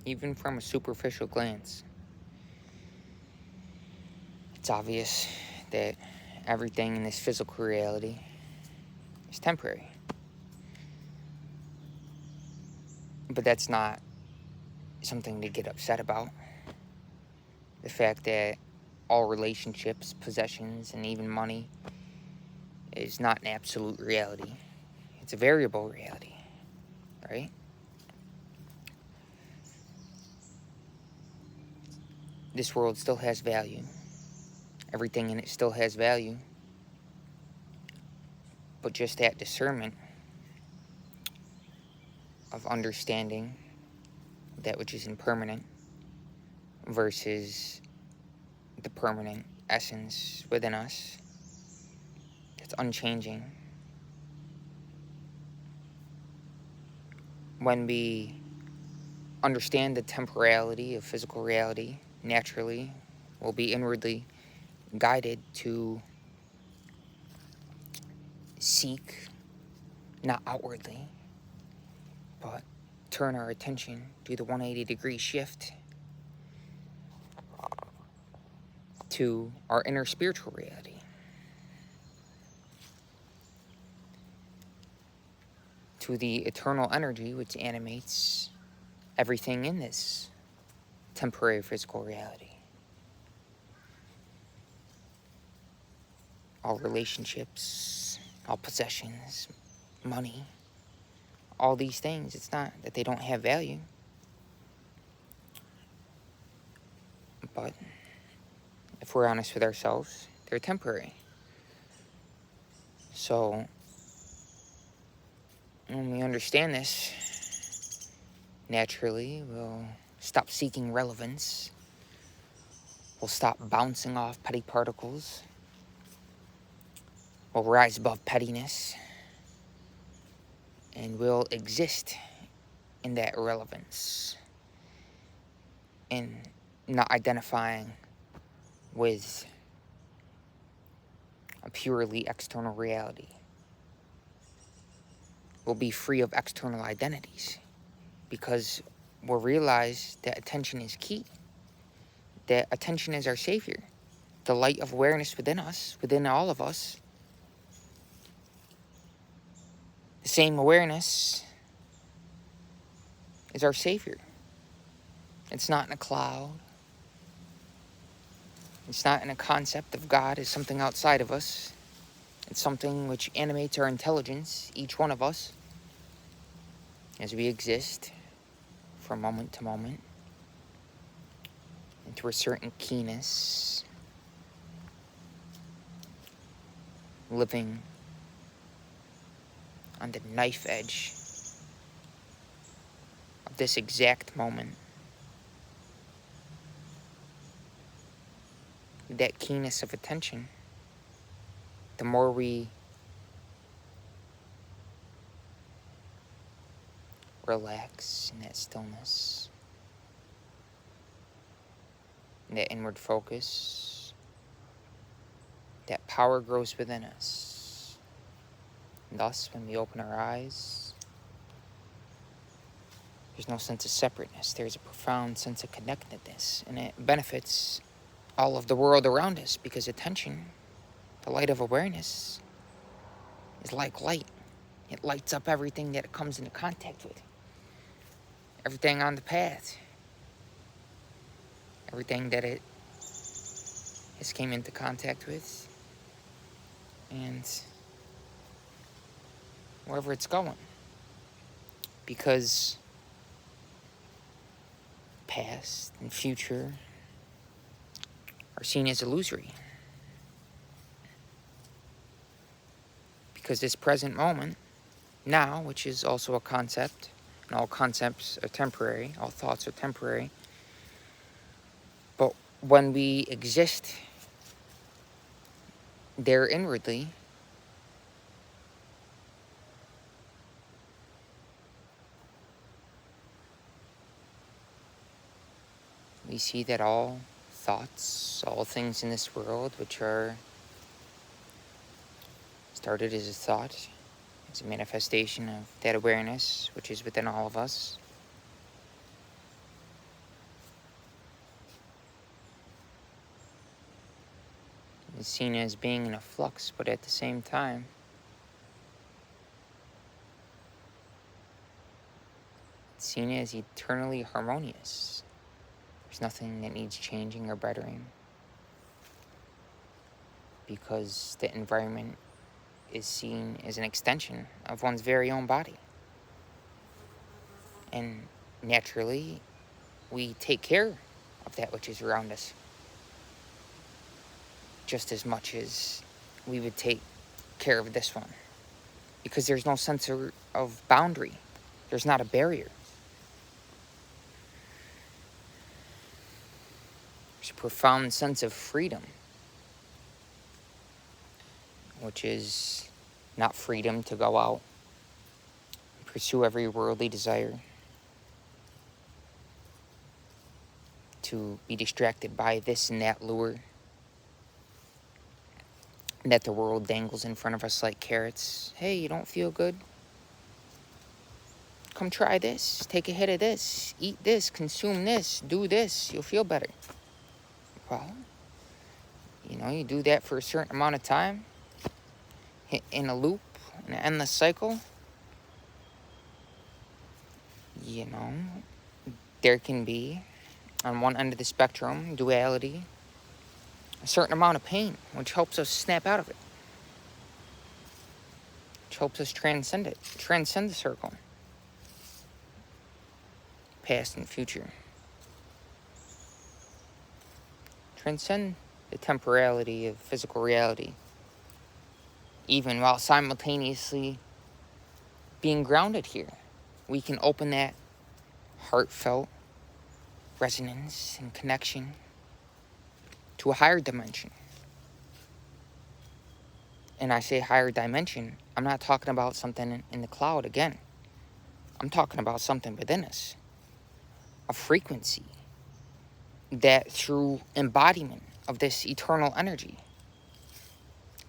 even from a superficial glance, it's obvious that everything in this physical reality is temporary. But that's not something to get upset about. The fact that all relationships, possessions, and even money is not an absolute reality. It's a variable reality, right? This world still has value. Everything in it still has value. But just that discernment of understanding that which is impermanent versus the permanent essence within us that's unchanging. When we understand the temporality of physical reality, naturally, we'll be inwardly guided to seek, not outwardly, but turn our attention, do the 180-degree shift to our inner spiritual reality. To the eternal energy which animates everything in this temporary physical reality. All relationships, all possessions, money, all these things, it's not that they don't have value, but if we're honest with ourselves, they're temporary. So when we understand this, naturally we'll stop seeking relevance. We'll stop bouncing off petty particles. We'll rise above pettiness. And we'll exist in that irrelevance. And not identifying with a purely external reality. We'll be free of external identities because we'll realize that attention is key, that attention is our savior. The light of awareness within us, within all of us, the same awareness is our savior. It's not in a cloud. It's not in a concept of God as something outside of us. It's something which animates our intelligence, each one of us, as we exist from moment to moment, into a certain keenness, living on the knife edge of this exact moment. That keenness of attention, the more we relax in that stillness, in that inward focus, that power grows within us. And thus, when we open our eyes, there's no sense of separateness. There's a profound sense of connectedness, and it benefits all of the world around us because attention, the light of awareness, is like light. It lights up everything that it comes into contact with. Everything on the path. Everything that it has came into contact with. And wherever it's going. Because past and future are seen as illusory. Because this present moment, now, which is also a concept, and all concepts are temporary, all thoughts are temporary, but when we exist there inwardly, we see that all thoughts, all things in this world which are started as a thought, as a manifestation of that awareness which is within all of us, is seen as being in a flux, but at the same time, it's seen as eternally harmonious. There's nothing that needs changing or bettering, because the environment is seen as an extension of one's very own body. And naturally, we take care of that which is around us just as much as we would take care of this one, because there's no sense of boundary. There's not a barrier. There's a profound sense of freedom, which is not freedom to go out and pursue every worldly desire, to be distracted by this and that lure that the world dangles in front of us like carrots. Hey, you don't feel good? Come try this. Take a hit of this. Eat this. Consume this. Do this. You'll feel better. Well, you do that for a certain amount of time, in a loop, in an endless cycle. There can be, on one end of the spectrum, duality, a certain amount of pain, which helps us snap out of it, which helps us transcend it, transcend the circle, past and future. Transcend the temporality of physical reality, even while simultaneously being grounded here. We can open that heartfelt resonance and connection to a higher dimension. And I say higher dimension, I'm not talking about something in the cloud again. I'm talking about something within us, a frequency that, through embodiment of this eternal energy,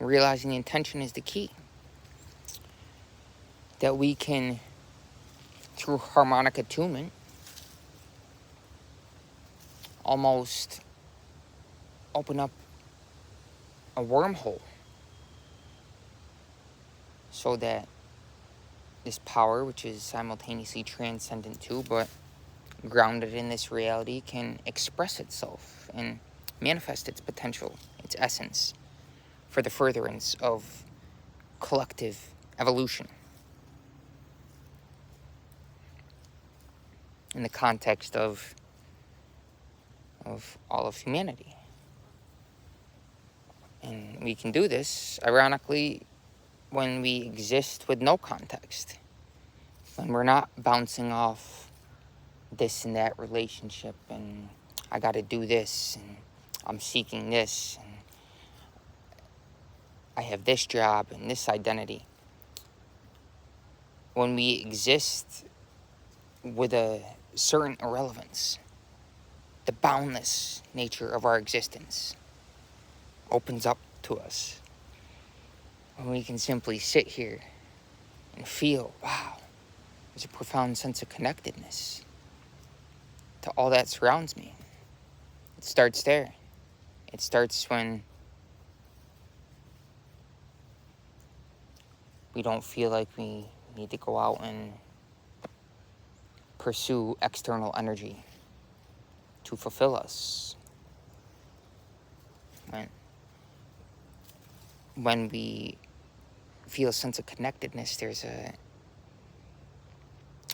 realizing the intention is the key, that we can, through harmonic attunement, almost open up a wormhole, so that this power, which is simultaneously transcendent too, but grounded in this reality, can express itself and manifest its potential, its essence, for the furtherance of collective evolution in the context of all of humanity. And we can do this, ironically, when we exist with no context, when we're not bouncing off this and that relationship, and I got to do this, and I'm seeking this, and I have this job and this identity. When we exist with a certain irrelevance, the boundless nature of our existence opens up to us. When we can simply sit here and feel, wow, there's a profound sense of connectedness to all that surrounds me. It starts there. It starts when we don't feel like we need to go out and pursue external energy to fulfill us. When we feel a sense of connectedness, there's a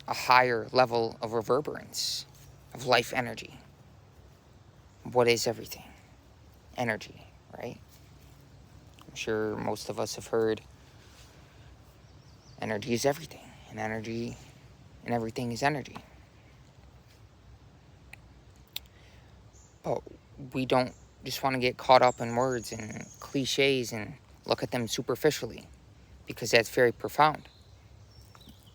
higher level of reverberance of life energy. What is everything? Energy, right? I'm sure most of us have heard energy is everything, and everything is energy. But we don't just want to get caught up in words and cliches and look at them superficially, because that's very profound.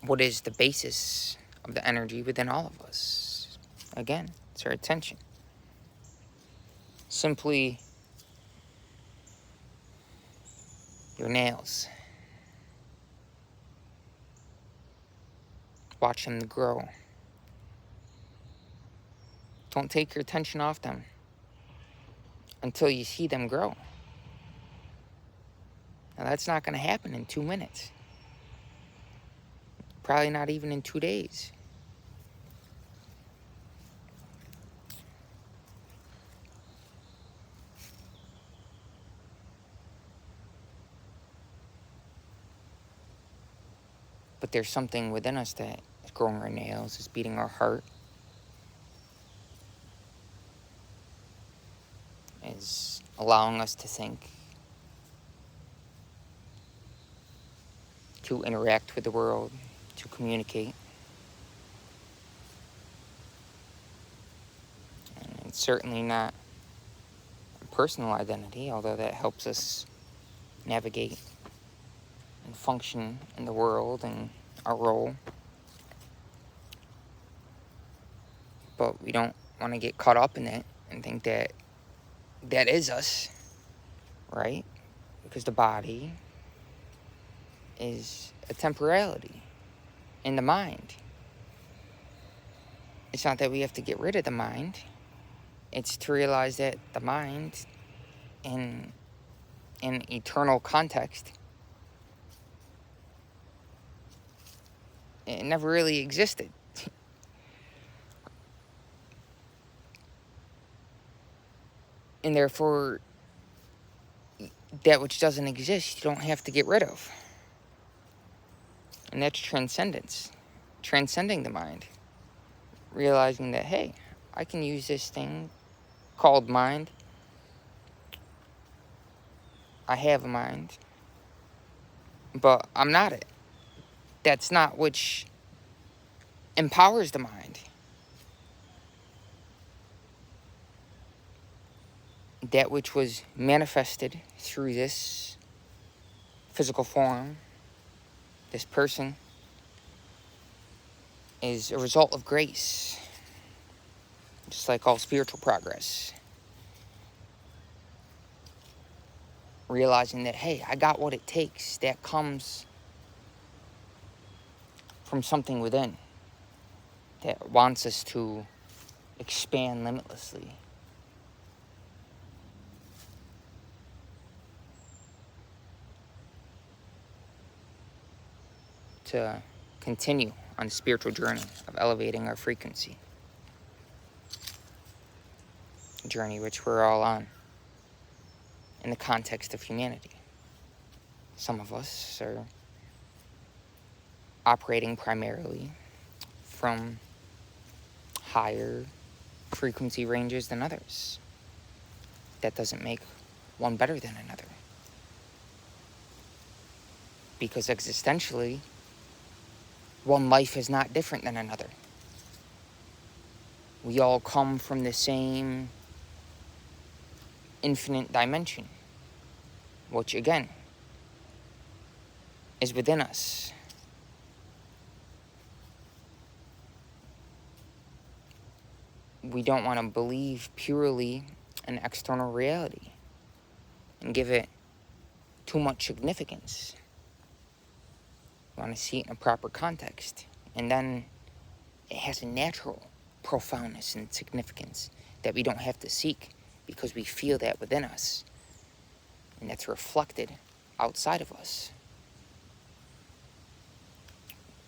What is the basis of the energy within all of us? Again, it's our attention. Simply your nails. Watch them grow. Don't take your attention off them until you see them grow. Now, that's not going to happen in 2 minutes. Probably not even in 2 days. But there's something within us that is growing our nails, is beating our heart, is allowing us to think, to interact with the world, to communicate. And it's certainly not a personal identity, although that helps us navigate and function in the world and our role. But we don't want to get caught up in it and think that that is us, right? Because the body is a temporality in the mind. It's not that we have to get rid of the mind. It's to realize that the mind, in an eternal context, it never really existed. And therefore, that which doesn't exist, you don't have to get rid of. And that's transcendence. Transcending the mind. Realizing that, hey, I can use this thing called mind. I have a mind. But I'm not it. That's not which empowers the mind. That which was manifested through this physical form, this person, is a result of grace. Just like all spiritual progress. Realizing that, hey, I got what it takes. That comes from something within that wants us to expand limitlessly. To continue on the spiritual journey of elevating our frequency. A journey which we're all on in the context of humanity. Some of us are operating primarily from higher frequency ranges than others. That doesn't make one better than another. Because existentially, one life is not different than another. We all come from the same infinite dimension, which again is within us. We don't want to believe purely in external reality and give it too much significance. We want to see it in a proper context. And then it has a natural profoundness and significance that we don't have to seek because we feel that within us. And that's reflected outside of us.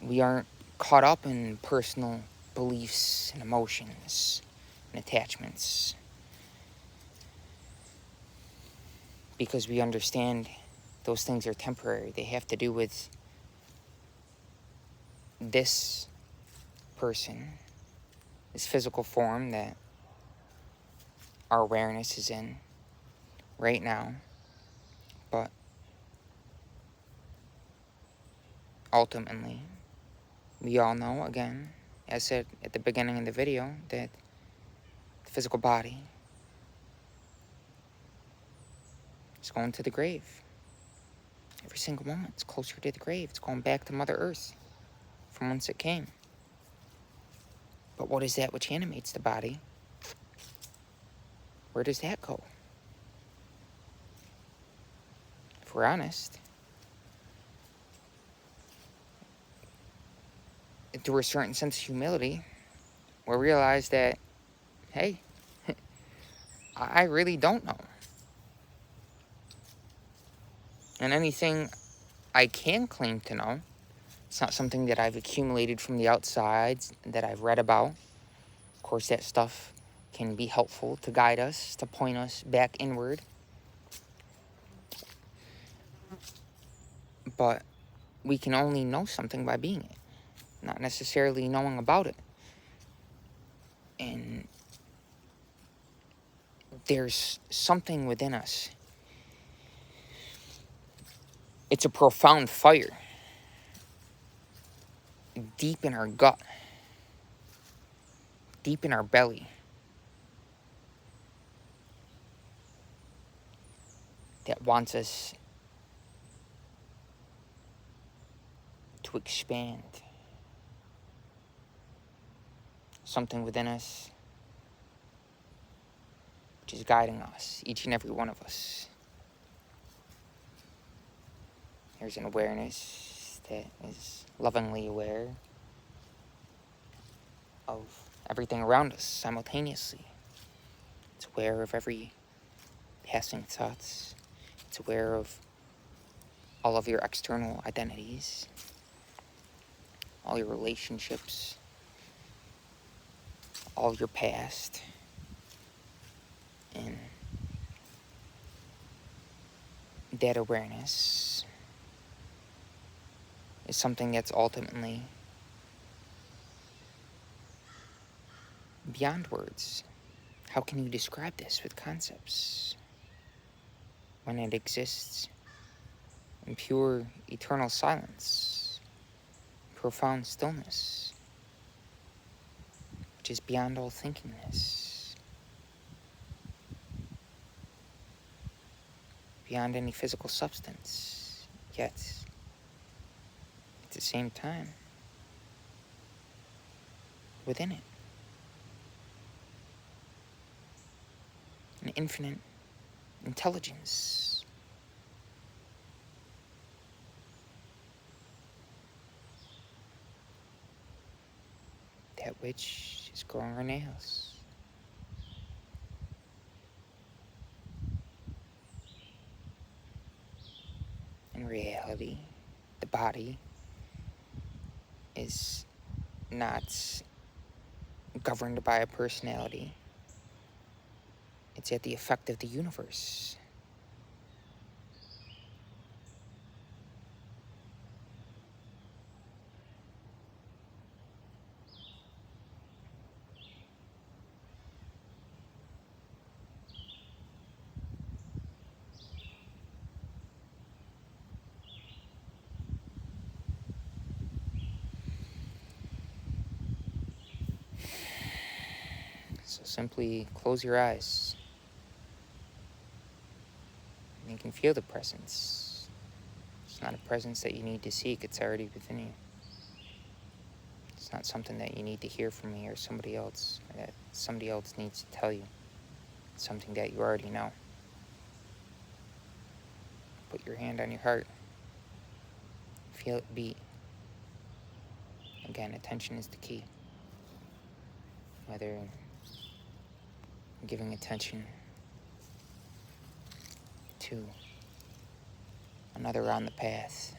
We aren't caught up in personal beliefs and emotions and attachments because we understand those things are temporary. They have to do with this person, this physical form that our awareness is in right now. But ultimately, we all know, again, as said at the beginning of the video, that the physical body is going to the grave. Every single moment, it's closer to the grave. It's going back to Mother Earth, from whence it came. But what is that which animates the body? Where does that go? If we're honest, through a certain sense of humility, we'll realize that, hey, I really don't know. And anything I can claim to know, it's not something that I've accumulated from the outside, that I've read about. Of course, that stuff can be helpful to guide us, to point us back inward. But we can only know something by being it, not necessarily knowing about it. And there's something within us. It's a profound fire deep in our gut, deep in our belly, that wants us to expand. Something within us which is guiding us, each and every one of us. There's an awareness that is lovingly aware of everything around us simultaneously. It's aware of every passing thoughts. It's aware of all of your external identities, all your relationships, all your past. And that awareness is something that's ultimately beyond words. How can you describe this with concepts when it exists in pure eternal silence, profound stillness, which is beyond all thinkingness, beyond any physical substance, yet at the same time within it an infinite intelligence. That which is growing our nails. In reality, the body is not governed by a personality. It's at the effect of the universe. So simply close your eyes. And you can feel the presence. It's not a presence that you need to seek, it's already within you. It's not something that you need to hear from me or somebody else, or that somebody else needs to tell you. It's something that you already know. Put your hand on your heart. Feel it beat. Again, attention is the key. Whether giving attention to another on the path,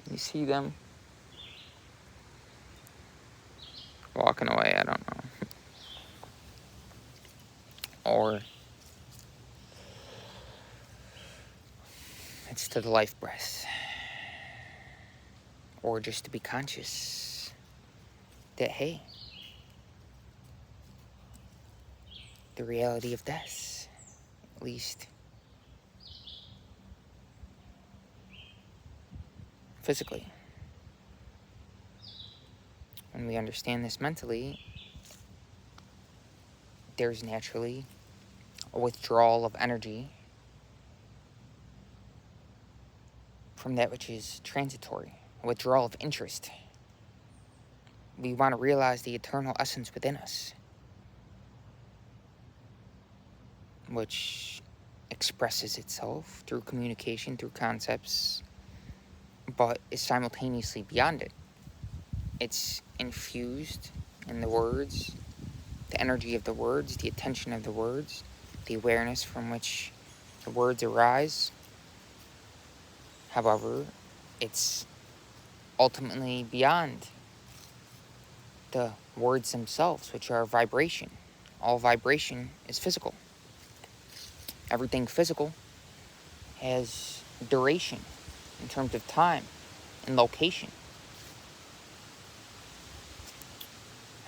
can you see them walking away? I don't know. Or it's to the life breath. Or just to be conscious that, hey, the reality of death, at least physically. When we understand this mentally, there's naturally a withdrawal of energy from that which is transitory, a withdrawal of interest. We want to realize the eternal essence within us, which expresses itself through communication, through concepts, but is simultaneously beyond it. It's infused in the words the energy of the words, the attention of the words, the awareness from which the words arise. However, it's ultimately beyond the words themselves, which are vibration. All vibration is physical. Everything physical has duration in terms of time and location.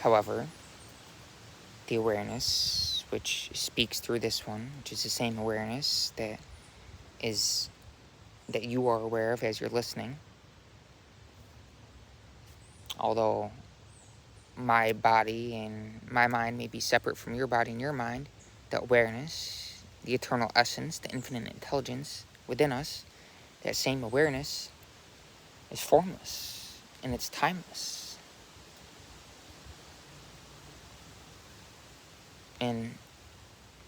However, the awareness which speaks through this one, which is the same awareness that you are aware of as you're listening, although my body and my mind may be separate from your body and your mind, the awareness, the eternal essence, the infinite intelligence within us, that same awareness is formless and it's timeless. And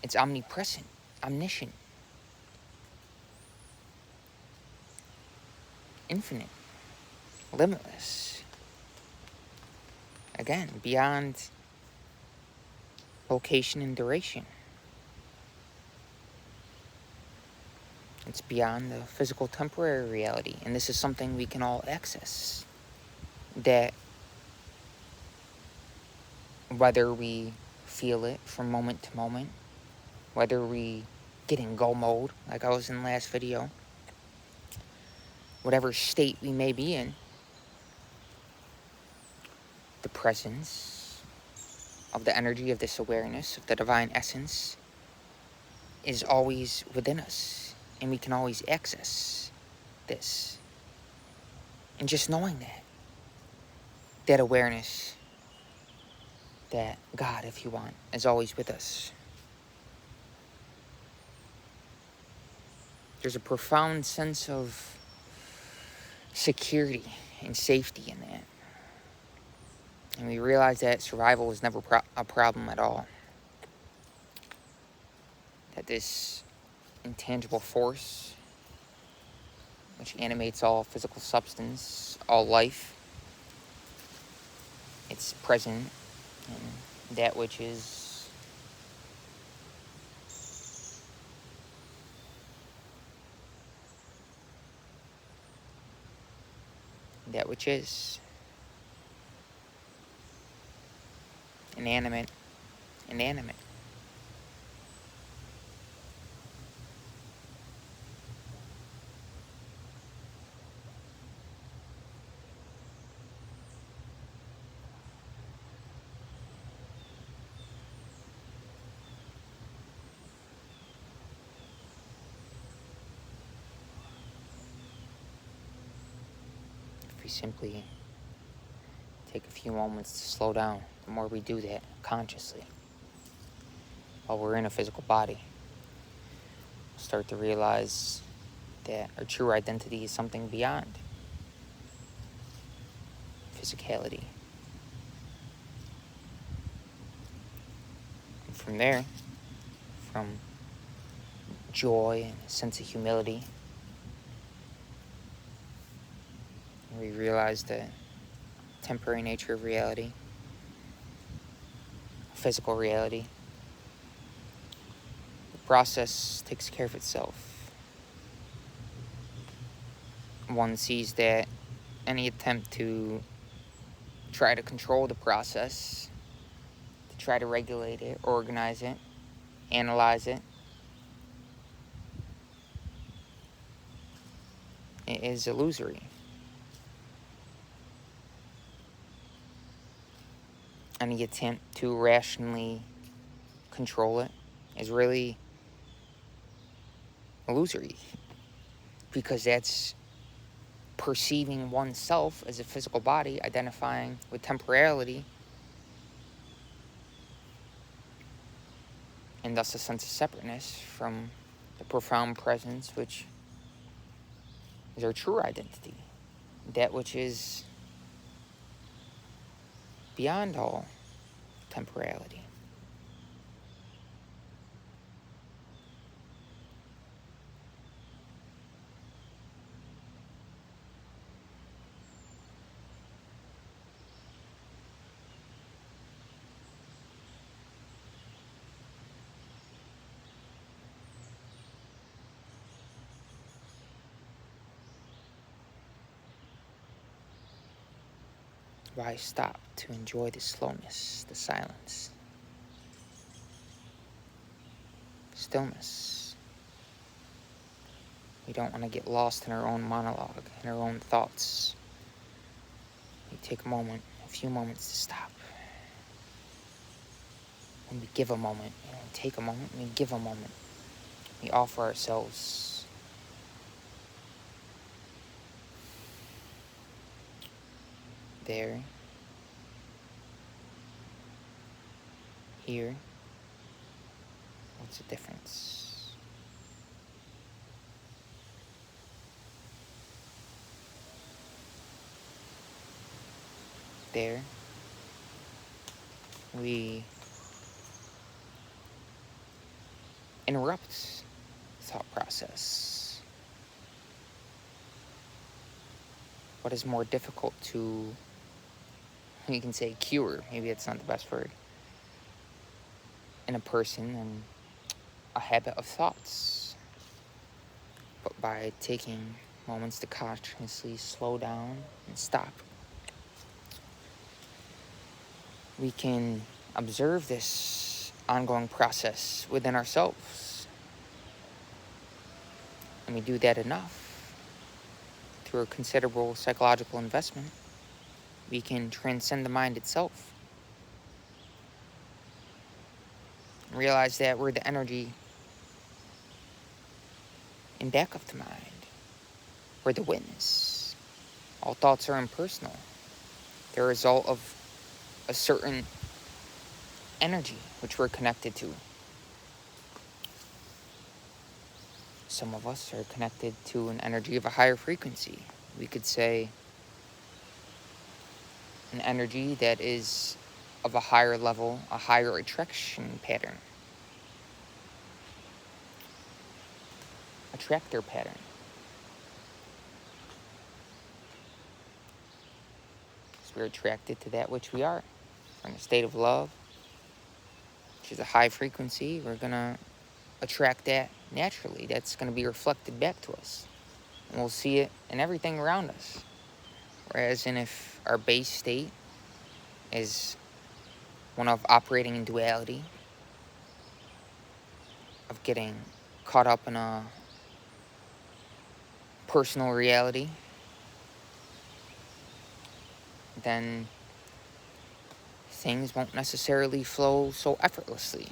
it's omnipresent, omniscient, infinite, limitless. Again, beyond location and duration. It's beyond the physical temporary reality. And this is something we can all access. That whether we feel it from moment to moment, whether we get in go mode, like I was in the last video, whatever state we may be in, the presence of the energy of this awareness, of the divine essence, is always within us. And we can always access this. And just knowing that awareness, that God, if you want, is always with us. There's a profound sense of security and safety in that. And we realize that survival is never a problem at all. That this intangible force, which animates all physical substance, all life, it's present in that which is inanimate. If we simply take a few moments to slow down, the more we do that consciously, while we're in a physical body, we'll start to realize that our true identity is something beyond physicality. And from there, from joy and a sense of humility, we realize the temporary nature of reality, physical reality. The process takes care of itself. One sees that any attempt to try to control the process, to try to regulate it, organize it, analyze it, it is illusory. Any attempt to rationally control it is really illusory, because that's perceiving oneself as a physical body, identifying with temporality, and thus a sense of separateness from the profound presence which is our true identity, that which is beyond all temporality. Why stop to enjoy the slowness, the silence, stillness? We don't want to get lost in our own monologue, in our own thoughts. We take a few moments to stop. And we give a moment, and we take a moment, and we give a moment. We offer ourselves there, here. What's the difference? There, we interrupt thought process. What is more difficult to, you can say, cure, maybe it's not the best word, in a person than a habit of thoughts? But by taking moments to consciously slow down and stop, we can observe this ongoing process within ourselves. And we do that enough through a considerable psychological investment, we can transcend the mind itself. Realize that we're the energy in back of the mind. We're the witness. All thoughts are impersonal. They're a result of a certain energy which we're connected to. Some of us are connected to an energy of a higher frequency. We could say an energy that is of a higher level, a higher attraction pattern. Attractor pattern. So we're attracted to that which we are. We're in a state of love, which is a high frequency. We're going to attract that naturally. That's going to be reflected back to us. And we'll see it in everything around us. Whereas if our base state is one of operating in duality, of getting caught up in a personal reality, then things won't necessarily flow so effortlessly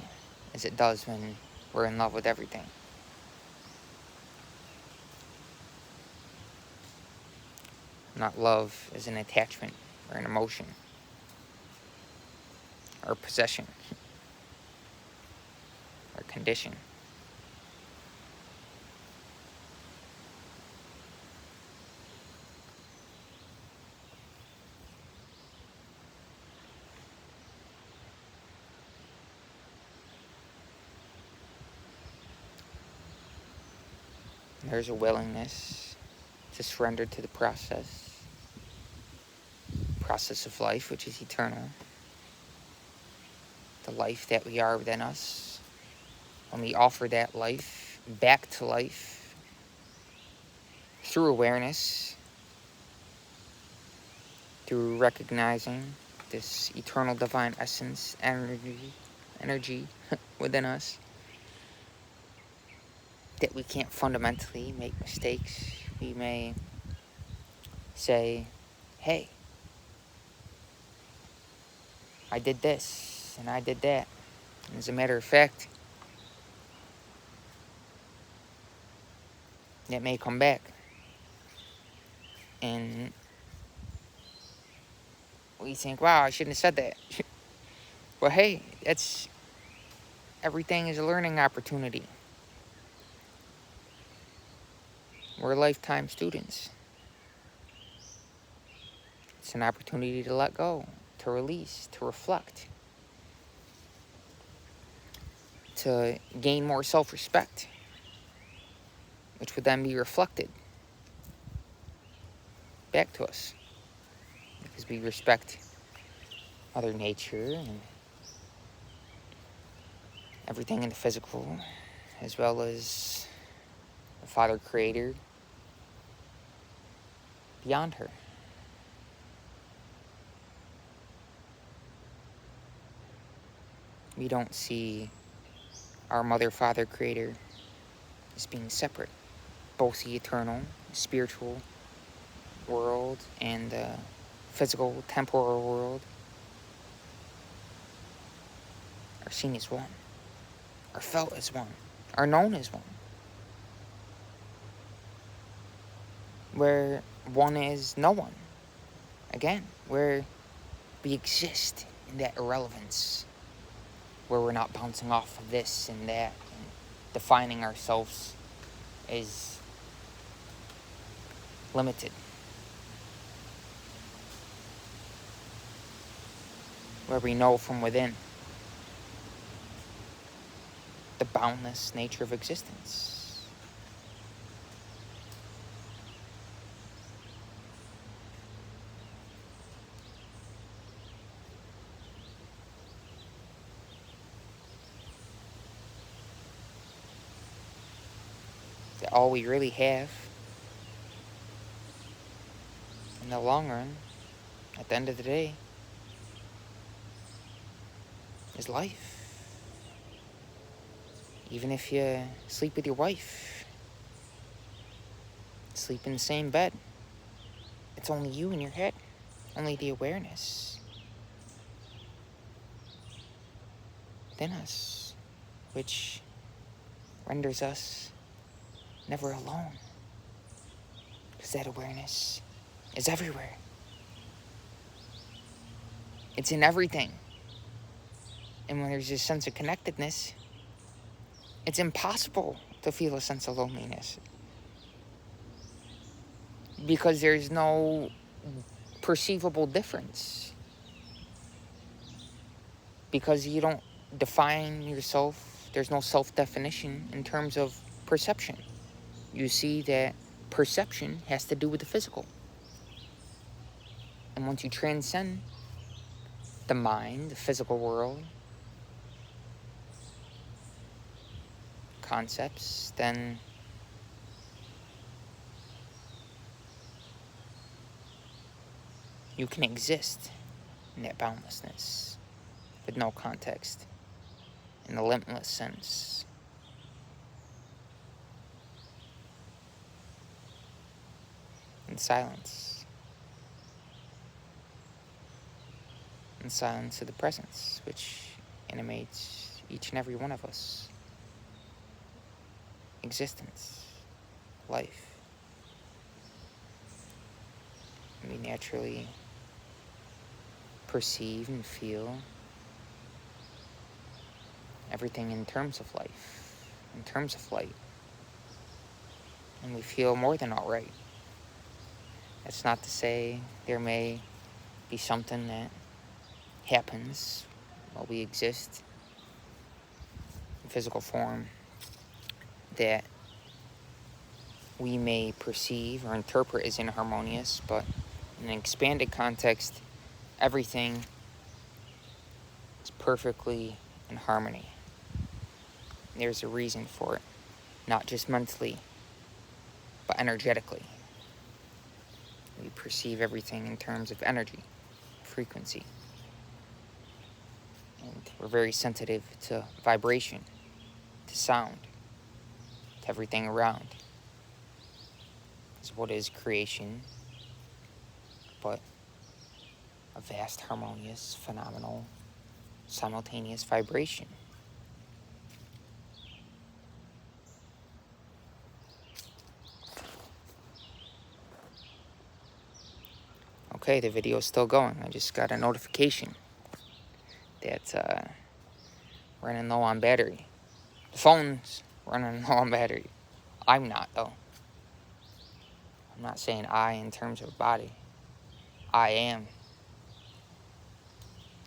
as it does when we're in love with everything. Not love as an attachment or an emotion or possession or condition. There's a willingness to surrender to the process of life, which is eternal. The life that we are within us. When we offer that life back to life through awareness, through recognizing this eternal divine essence, energy within us, that we can't fundamentally make mistakes. We may say, hey, I did this and I did that. And as a matter of fact, it may come back. And we think, wow, I shouldn't have said that. Well, hey, everything is a learning opportunity. We're lifetime students. It's an opportunity to let go, to release, to reflect, to gain more self-respect, which would then be reflected back to us because we respect Mother Nature and everything in the physical, as well as the Father Creator beyond her. We don't see our Mother, Father, Creator as being separate. Both the eternal, spiritual world and the physical, temporal world are seen as one, are felt as one, are known as one. Where one is no one. Again, where we exist in that irrelevance, where we're not bouncing off of this and that and defining ourselves as limited. Where we know from within the boundless nature of existence. That all we really have in the long run, at the end of the day, is life. Even if you sleep with your wife, sleep in the same bed, it's only you in your head, only the awareness within us, which renders us never alone, because that awareness is everywhere. It's in everything. And when there's this sense of connectedness, it's impossible to feel a sense of loneliness, because there's no perceivable difference, because you don't define yourself. There's no self-definition in terms of perception. You see that perception has to do with the physical. And once you transcend the mind, the physical world, concepts, then you can exist in that boundlessness with no context, in the limitless sense. In silence. In silence of the presence, which animates each and every one of us. Existence. Life. We naturally perceive and feel everything in terms of life, in terms of light. And we feel more than all right. That's not to say there may be something that happens while we exist in physical form that we may perceive or interpret as inharmonious, but in an expanded context, everything is perfectly in harmony. There's a reason for it, not just mentally, but energetically. We perceive everything in terms of energy, frequency. And we're very sensitive to vibration, to sound, to everything around. It's what is creation, but a vast, harmonious, phenomenal, simultaneous vibration. Okay, the video is still going. I just got a notification that running low on battery. The phone's running low on battery. I'm not, though. I'm not saying I in terms of body. I am.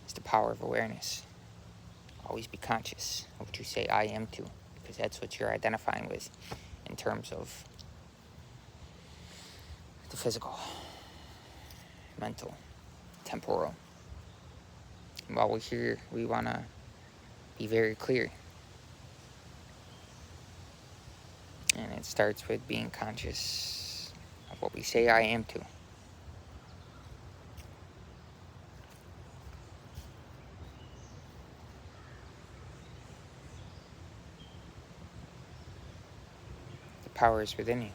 It's the power of awareness. Always be conscious of what you say I am to, because that's what you're identifying with in terms of the physical, mental, temporal. And while we're here, we want to be very clear. And it starts with being conscious of what we say I am to. power is within you.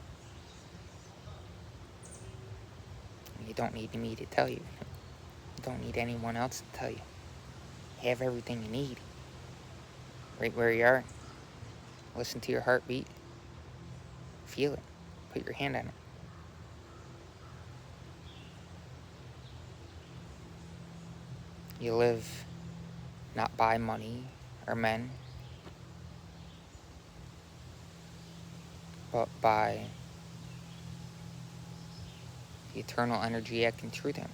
You don't need me to tell you. You don't need anyone else to tell you. You have everything you need. Right where you are. Listen to your heartbeat. Feel it. Put your hand on it. You live not by money or men, but by the eternal energy acting through them.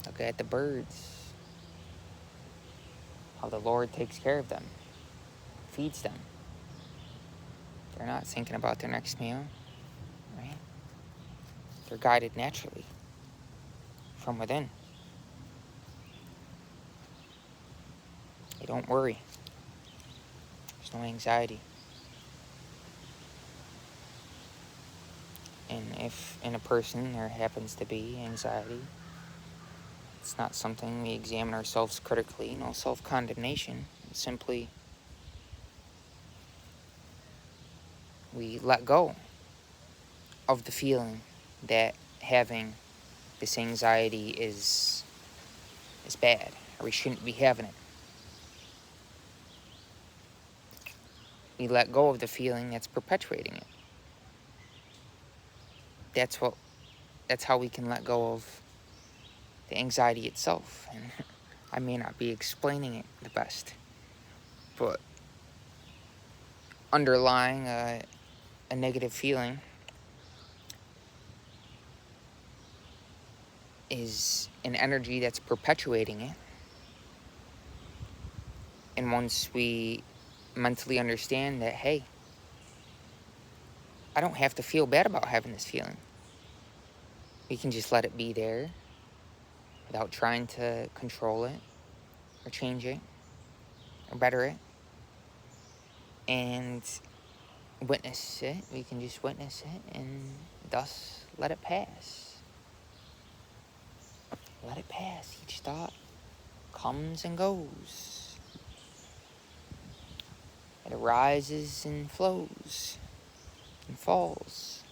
Look at the birds. How the Lord takes care of them, feeds them. They're not thinking about their next meal, right? They're guided naturally from within. They don't worry. There's no anxiety. And if in a person there happens to be anxiety, it's not something we examine ourselves critically, no self-condemnation. It's simply we let go of the feeling that having this anxiety is bad, or we shouldn't be having it. We let go of the feeling that's perpetuating it. That's how we can let go of the anxiety itself. And I may not be explaining it the best, but underlying a negative feeling is an energy that's perpetuating it. And once we mentally understand that, hey, I don't have to feel bad about having this feeling. We can just let it be there without trying to control it or change it or better it. And witness it. We can just witness it and thus let it pass. Let it pass. Each thought comes and goes. It arises and flows and falls.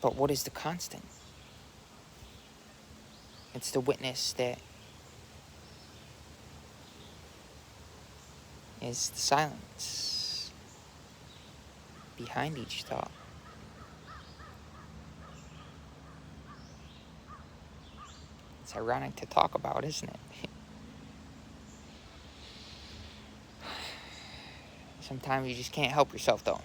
But what is the constant? It's the witness that is the silence behind each thought. It's ironic to talk about, isn't it? Sometimes you just can't help yourself, though.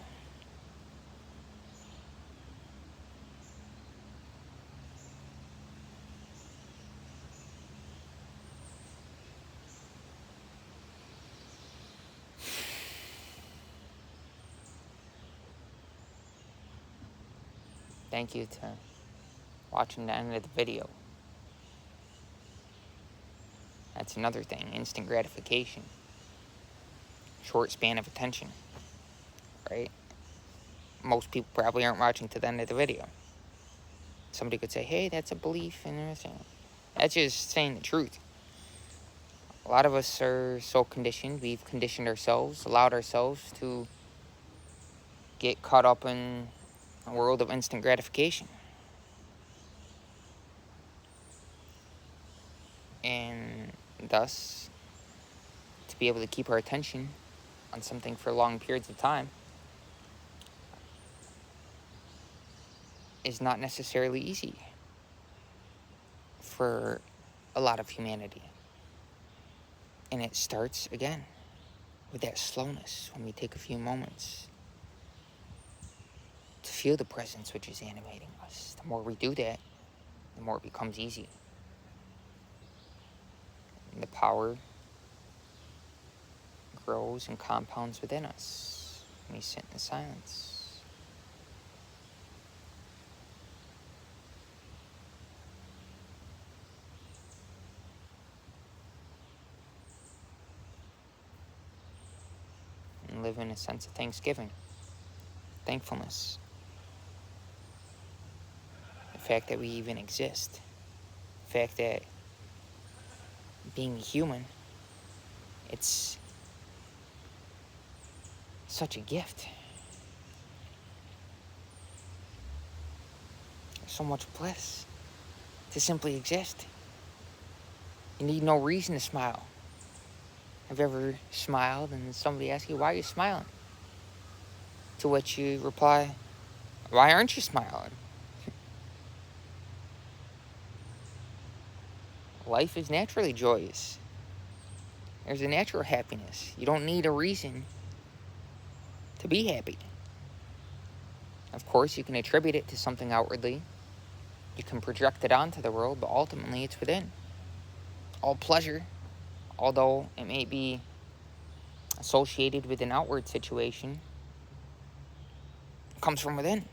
Thank you to watching the end of the video. That's another thing, instant gratification. Short span of attention, right? Most people probably aren't watching to the end of the video. Somebody could say, hey, that's a belief and everything. That's just saying the truth. A lot of us are so conditioned. We've conditioned ourselves, allowed ourselves to get caught up in a world of instant gratification. And thus, to be able to keep our attention on something for long periods of time is not necessarily easy for a lot of humanity. And it starts, again, with that slowness when we take a few moments to feel the presence which is animating us. The more we do that, the more it becomes easy. And the power grows and compounds within us when we sit in silence. And live in a sense of thanksgiving, thankfulness. The fact that we even exist. The fact that being human, it's such a gift. There's so much bliss to simply exist. You need no reason to smile. Have you ever smiled and somebody asks you, why are you smiling? To which you reply, why aren't you smiling? Life is naturally joyous. There's a natural happiness. You don't need a reason to be happy. Of course, you can attribute it to something outwardly. You can project it onto the world, but ultimately it's within. All pleasure, although it may be associated with an outward situation, comes from within.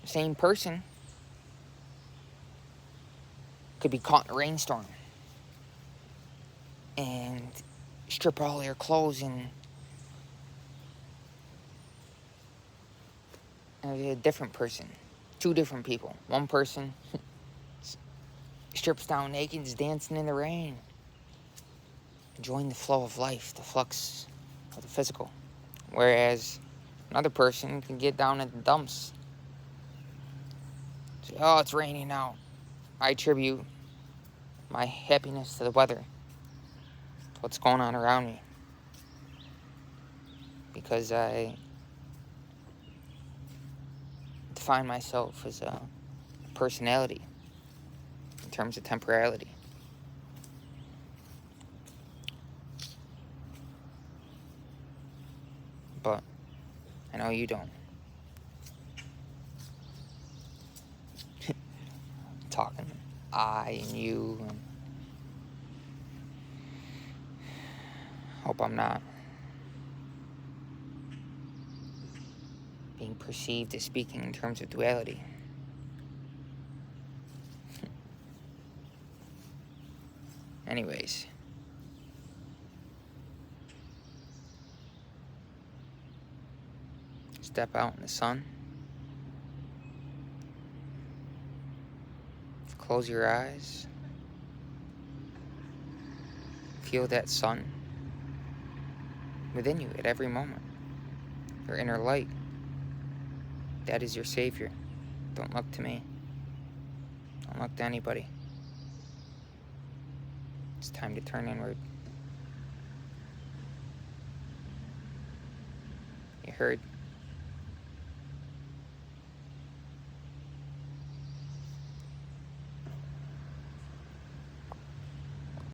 The same person could be caught in a rainstorm and strip all their clothes and a different person. Two different people. One person strips down naked, is dancing in the rain, enjoying the flow of life, the flux of the physical. Whereas another person can get down in the dumps. Say, oh, it's raining out. I attribute my happiness to the weather, to what's going on around me. Because I define myself as a personality in terms of temporality. But I know you don't. Talking I and you, and hope I'm not being perceived as speaking in terms of duality. Anyways, step out in the sun. Close your eyes. Feel that sun within you at every moment. Your inner light. That is your savior. Don't look to me. Don't look to anybody. It's time to turn inward. You heard?